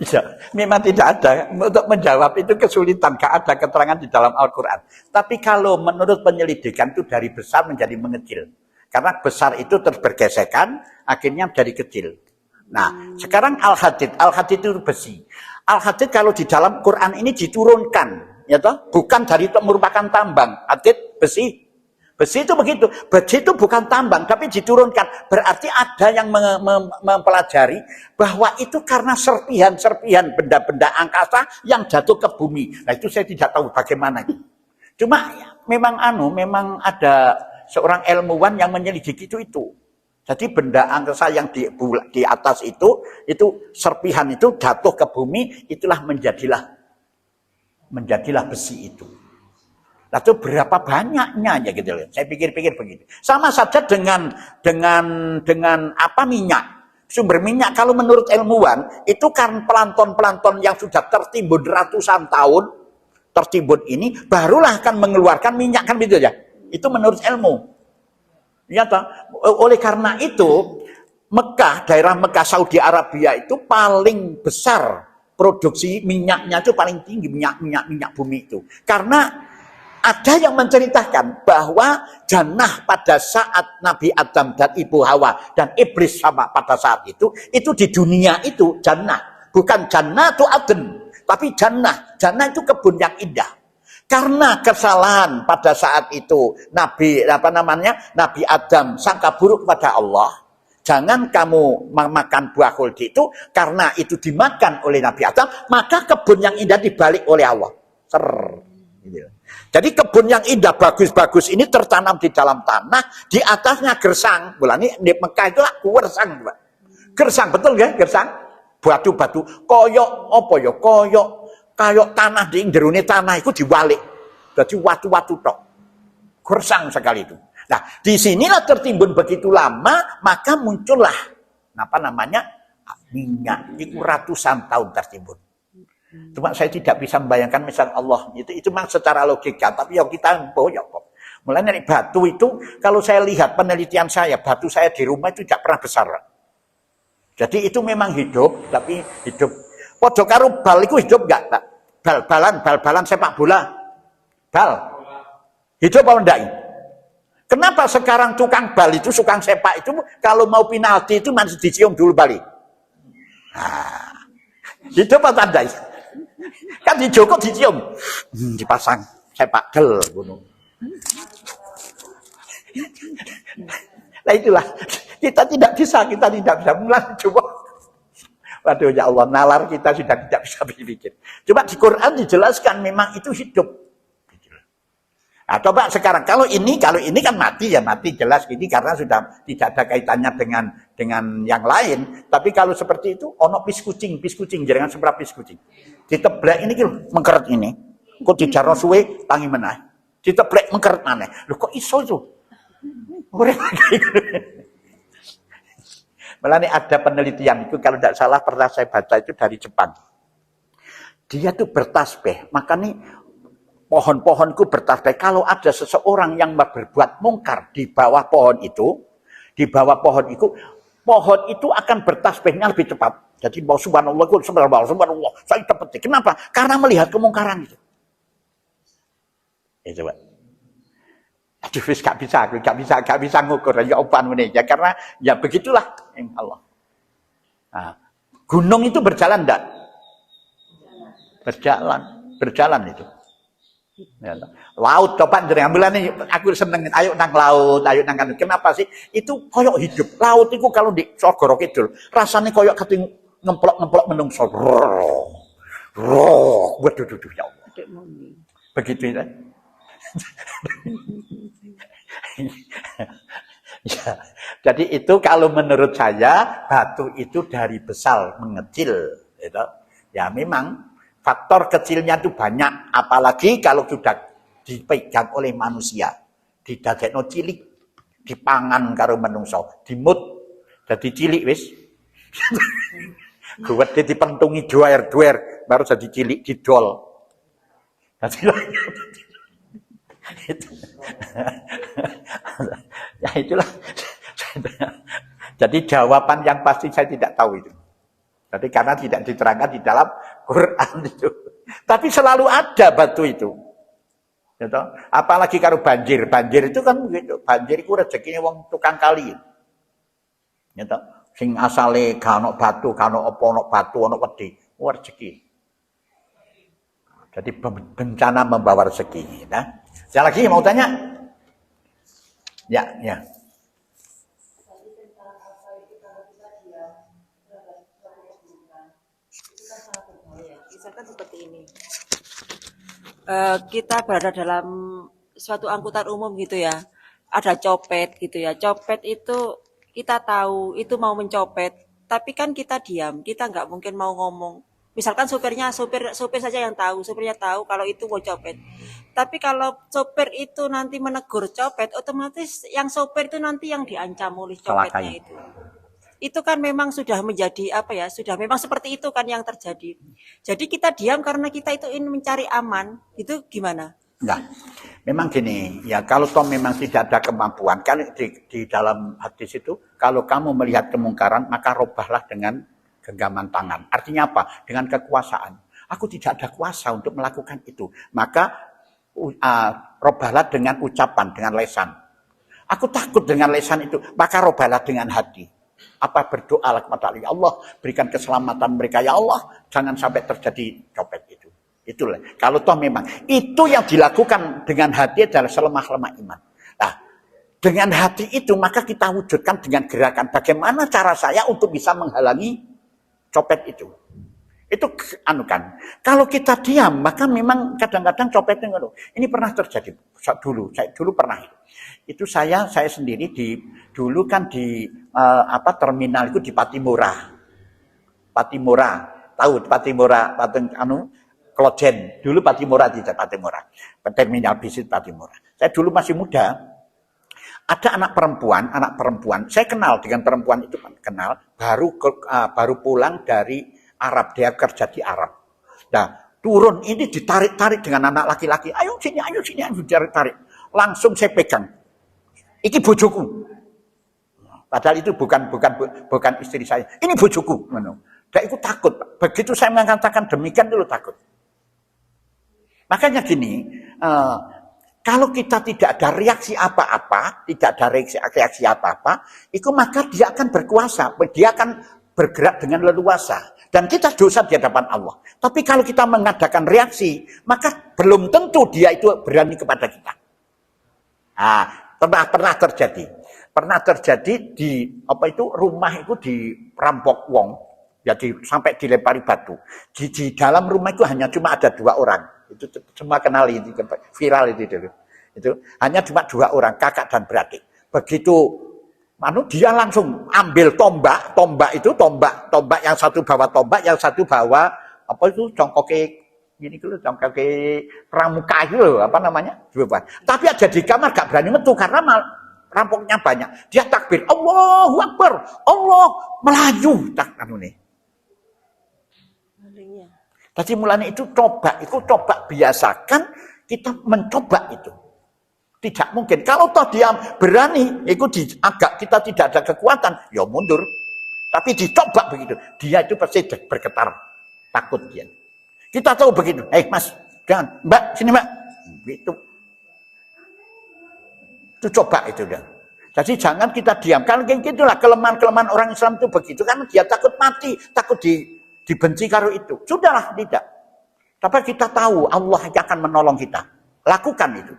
Speaker 1: Ya, memang tidak ada. Untuk menjawab itu kesulitan. Gak ada keterangan di dalam Al-Quran. Tapi kalau menurut penyelidikan itu dari besar menjadi mengecil. Karena besar itu terus bergesekan, akhirnya menjadi kecil. Nah, sekarang Al-Hadid itu besi. Al-Hadid kalau di dalam Quran ini diturunkan. Ya toh? Bukan dari merupakan tambang. Hadid, besi. Besi itu begitu. Besi itu bukan tambang, tapi diturunkan. Berarti ada yang mempelajari bahwa itu karena serpihan-serpihan benda-benda angkasa yang jatuh ke bumi. Nah itu saya tidak tahu bagaimana. Cuma ya, memang ada seorang ilmuwan yang menyelidiki itu. Jadi benda angkasa yang di atas itu serpihan itu jatuh ke bumi, itulah menjadilah besi itu. Lalu berapa banyaknya ya gitu loh. Saya pikir-pikir begitu. Sama saja dengan apa minyak. Sumber minyak kalau menurut ilmuwan itu kan plankton yang sudah tertimbun ratusan tahun tertimbun ini barulah akan mengeluarkan minyak kan gitu ya. Itu menurut ilmu. Ya toh? Oleh karena itu daerah Mekah Saudi Arabia itu paling besar produksi minyaknya itu paling tinggi minyak bumi itu. Karena ada yang menceritakan bahwa jannah pada saat Nabi Adam dan Ibu Hawa dan Iblis sama pada saat itu di dunia itu jannah. Bukan jannah itu Aden, tapi jannah. Jannah itu kebun yang indah. Karena kesalahan pada saat itu Nabi Adam sangka buruk kepada Allah. Jangan kamu makan buah khuldi itu, karena itu dimakan oleh Nabi Adam, maka kebun yang indah dibalik oleh Allah. Jadi kebun yang indah bagus-bagus ini tertanam di dalam tanah, di atasnya gersang. Bulan ini di Mekah itu gersang. Gersang, betul ya? Gersang. Batu-batu. Koyok apa ya? Koyok tanah di jerone tanah itu dibalik. Jadi watu-watu tok. Gersang sekali itu. Nah, disinilah tertimbun begitu lama, maka muncullah minyak. Itu ratusan tahun tertimbun. Cuma saya tidak bisa membayangkan misal Allah itu memang secara logika, tapi ya kita boyok kok. Mulai dari batu itu, kalau saya lihat penelitian saya, batu saya di rumah itu tidak pernah besar. Jadi itu memang hidup, tapi hidup. Podo karo bal itu hidup enggak, Pak? Bal-balan sepak bola. Bal. Hidup apa enggak? Kenapa sekarang tukang bal itu, tukang sepak itu, kalau mau penalti itu masih dicium dulu balik? Nah, hidup apa enggak? Kan di Joko dicium, dipasang sepak gel gunung. Nah itulah kita tidak bisa mulai coba. Waduh ya Allah, nalar kita sudah tidak bisa berpikir. Coba di Quran dijelaskan memang itu hidup. Nah, coba sekarang kalau ini kan mati ya mati jelas ini karena sudah tidak ada kaitannya dengan yang lain. Tapi kalau seperti itu ono pis kucing jangan seberapa pis kucing. Diteblek ini gitu mengkeret ini. Kok dijarno suwe tangi meneh. Diteblek mengkeret maneh. Lho kok iso itu? Malah ini ada penelitian itu kalau tidak salah pernah saya baca itu dari Jepang. Dia tuh bertasbih, makanya pohon-pohonku bertasbih. Kalau ada seseorang yang berbuat mungkar di bawah pohon itu, pohon itu akan bertasbihnya lebih cepat. Jadi subhanallah, saya dapat. Kenapa? Karena melihat kemungkaran itu. Ya coba. Aduh, gak bisa ngukur ya opan ini ya karena ya begitulah Allah. Nah, gunung itu berjalan enggak? Berjalan itu. Ya, laut coba jenengan ambilane aku seneng ayo nang laut, ayo nang kan. Kenapa sih? Itu koyok hidup. Laut itu kalau di Segoro Kidul, rasanya koyok keting ngemplok menungso. Waduh ya Allah. Begitu ya. Ya, jadi itu kalau menurut saya batu itu dari besar mengecil, gitu. Ya memang faktor kecilnya itu banyak, apalagi kalau sudah dipegang oleh manusia, didadekno cilik, dipangan karo menungso, dimut jadi cilik wis. Guwete dipentungi duer baru jadi cilik didol. Itu. Ya itulah. Jadi jawaban yang pasti saya tidak tahu itu. Jadi karena tidak diterangkan di dalam Quran itu. Tapi selalu ada batu itu. Gitu. Apalagi kalau banjir itu kan begitu. Banjir itu rezekinya wong tukang kali. Gitu. Sing asale gak ono batu, gak ono apa ono batu, ono wedi, rezeki. Jadi bencana membawa rezeki, nah. Saya lagi mau tanya? Ya.
Speaker 4: Misalkan seperti ini. Kita berada dalam suatu angkutan umum gitu ya. Ada copet gitu ya. Copet itu kita tahu itu mau mencopet, tapi kan kita diam. Kita nggak mungkin mau ngomong. Misalkan sopir saja yang tahu, sopirnya tahu kalau itu mau copet. Tapi kalau sopir itu nanti menegur copet, otomatis yang sopir itu nanti yang diancam oleh copetnya itu. Itu kan memang sudah menjadi sudah memang seperti itu kan yang terjadi. Jadi kita diam karena kita itu ingin mencari aman, itu gimana?
Speaker 1: Nah, memang gini, ya kalau toh memang tidak ada kemampuan, kan di dalam hadis itu, kalau kamu melihat kemungkaran, maka robahlah dengan genggaman tangan. Artinya apa? Dengan kekuasaan. Aku tidak ada kuasa untuk melakukan itu. Maka robahlah dengan ucapan, dengan lesan. Aku takut dengan lesan itu. Maka robahlah dengan hati. Apa berdoa kepada Allah. Ya Allah, berikan keselamatan mereka. Ya Allah, jangan sampai terjadi copet itu. Itulah. Kalau toh memang itu yang dilakukan dengan hati adalah selemah-lemah iman. Nah, dengan hati itu maka kita wujudkan dengan gerakan. Bagaimana cara saya untuk bisa menghalangi copet itu? Itu kan. Kalau kita diam, maka memang kadang-kadang copetnya enggak. Ini pernah terjadi saya dulu pernah. Itu saya sendiri dulu kan di terminal itu di Patimura. Tahu Patimura, Klojen. Dulu Patimura di Patimura. Terminal bis Patimura. Saya dulu masih muda. Ada anak perempuan. Saya kenal dengan perempuan itu, baru pulang dari Arab, dia kerja di Arab. Nah, turun ini ditarik-tarik dengan anak laki-laki. Ayo sini, ditarik. Langsung saya pegang. Iki bojoku. Padahal itu bukan istri saya. Ini bojoku. Dan itu takut. Begitu saya mengatakan demikian dulu takut. Makanya gini, kalau kita tidak ada reaksi apa-apa, itu maka dia akan berkuasa, dia akan bergerak dengan leluasa. Dan kita dosa di hadapan Allah. Tapi kalau kita mengadakan reaksi, maka belum tentu dia itu berani kepada kita. Pernah terjadi di rumah itu dirampok wong, jadi sampai dilempari batu. Di dalam rumah itu hanya cuma ada 2 orang. Itu semua kenal itu, viral itu dulu. Itu hanya cuma 2 orang, kakak dan beradik. Begitu dia langsung ambil tombak yang satu bawa tombak, yang satu bawa congkoke pramuka itu loh, Tapi aja di kamar gak berani metu karena rampoknya banyak. Dia takbir, Allahu Akbar, Allah melaju Jadi mulanya itu coba biasakan kita mencoba itu. Tidak mungkin. Kalau toh dia berani, kita tidak ada kekuatan, ya mundur. Tapi dicoba begitu, dia itu pasti bergetar, takut dia. Kita tahu begitu. Mas, jangan, Mbak, sini Mbak. Gitu. Itu coba itu dah. Jadi jangan kita diam. Kalau gitulah kelemahan orang Islam itu begitu, karena dia takut mati, takut dibenci karo itu. Sudahlah, tidak. Tapi kita tahu Allah akan menolong kita. Lakukan itu.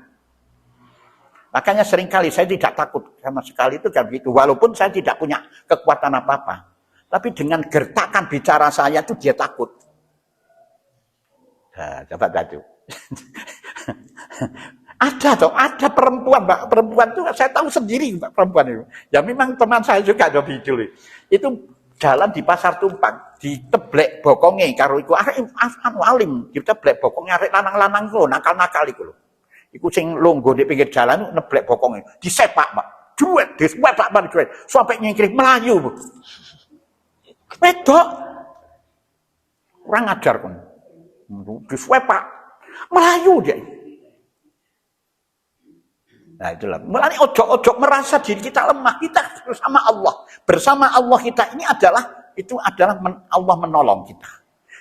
Speaker 1: Makanya seringkali saya tidak takut sama sekali itu kan begitu. Walaupun saya tidak punya kekuatan apa-apa. Tapi dengan gertakan bicara saya itu dia takut. Nah, coba tadi. Ada perempuan, Mbak. Perempuan itu saya tahu sendiri, Mbak, perempuan itu. Ya memang teman saya juga ada video. Itu jalan di Pasar Tumpang, diteblek bokonge karo iku alim, diteblek bokonge arek lanang-lanang iku nakal-nakal iku lho. Iku sing longgo di pinggir jalan neblek bokonge, disepak, Pak. Duet, disepak bar duet, sampai nyingkir melayu. Wedok. Kurang ajar kon. Disepak. Melayu dia. Nah itulah. Mulai ojo merasa diri kita lemah. Kita bersama Allah. Bersama Allah kita ini adalah Allah menolong kita.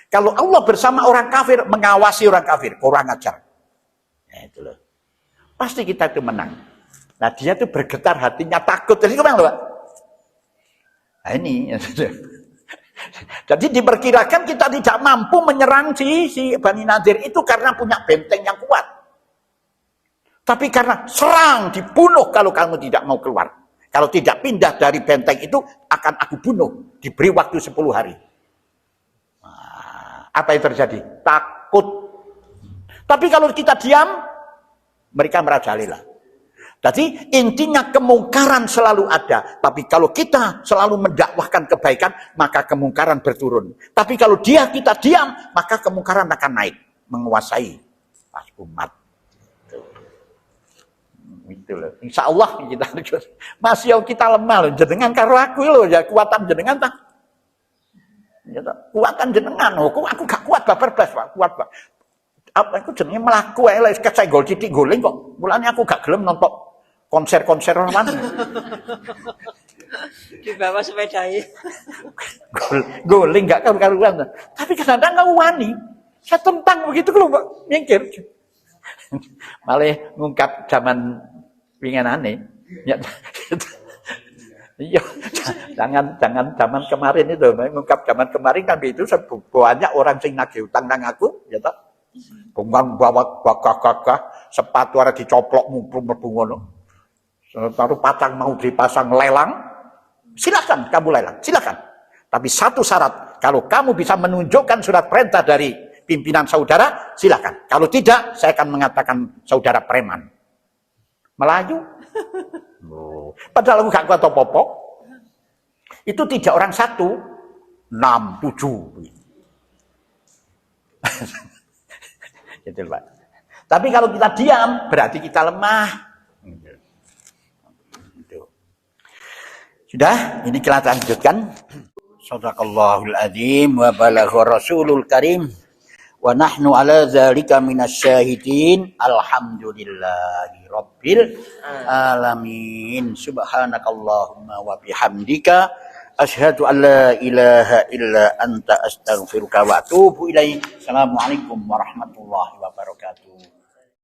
Speaker 1: Kalau Allah bersama orang kafir, mengawasi orang kafir, kurang ajar. Nah itulah. Pasti kita itu menang. Nah dia itu bergetar hatinya, takut. Jadi kemana Pak? Nah ini. Jadi diperkirakan kita tidak mampu menyerang si Bani Nadir itu karena punya benteng yang kuat. Tapi karena serang, dibunuh kalau kamu tidak mau keluar. Kalau tidak pindah dari benteng itu, akan aku bunuh. Diberi waktu 10 hari. Nah, apa yang terjadi? Takut. Tapi kalau kita diam, mereka merajalela. Jadi intinya kemungkaran selalu ada. Tapi kalau kita selalu mendakwahkan kebaikan, maka kemungkaran berturun. Tapi kalau kita diam, maka kemungkaran akan naik. Menguasai umat. Itu loh. Insya Allah kita masih kita lemah loh. Jenengan karo aku loh ya kuatan jenengan tak. Ya, kuatan jenengan. Aku gak kuat babar blas Pak. Kuat Pak. Apa aku jenenge melaku ae lek kecegol titik goling kok. Mulane aku gak gelem nonton konser-konser mana.
Speaker 2: Di bawah sepeda ini.
Speaker 1: Goling gak karu-karuan. Tapi kadang-kadang nggak wani. Saya tentang begitu loh Pak. Nyingkir. Malah ngungkap zaman wingenane. Iya, jangan zaman kemarin itu, ngungkap zaman kemarin kan itu banyak orang sing nagih utang nang aku, ya toh. Bungkang bawa gagah-gagah, sepatu ada dicoplok mumplung ngono. Taruh patang mau dipasang lelang, silakan kamu lelang, silakan. Tapi satu syarat, kalau kamu bisa menunjukkan surat perintah dari pimpinan saudara, silakan. Kalau tidak, saya akan mengatakan saudara preman. Melayu. Oh. Padahal aku gak kuat apa-apa. Itu tidak orang 1, 6, 7. Gitu, Pak. Tapi kalau kita diam, berarti kita lemah. Sudah, ini kita lanjutkan. Shadaqallahul azim wa balagha rasulul karim wa nahnu ala dzalika minasyahidin. Alhamdulillahi rabbil alamin. Subhanakallahumma wa bihamdika asyhadu an la ilaha illa anta astaghfiruka wa atubu ilaik. Assalamualaikum warahmatullahi wabarakatuh.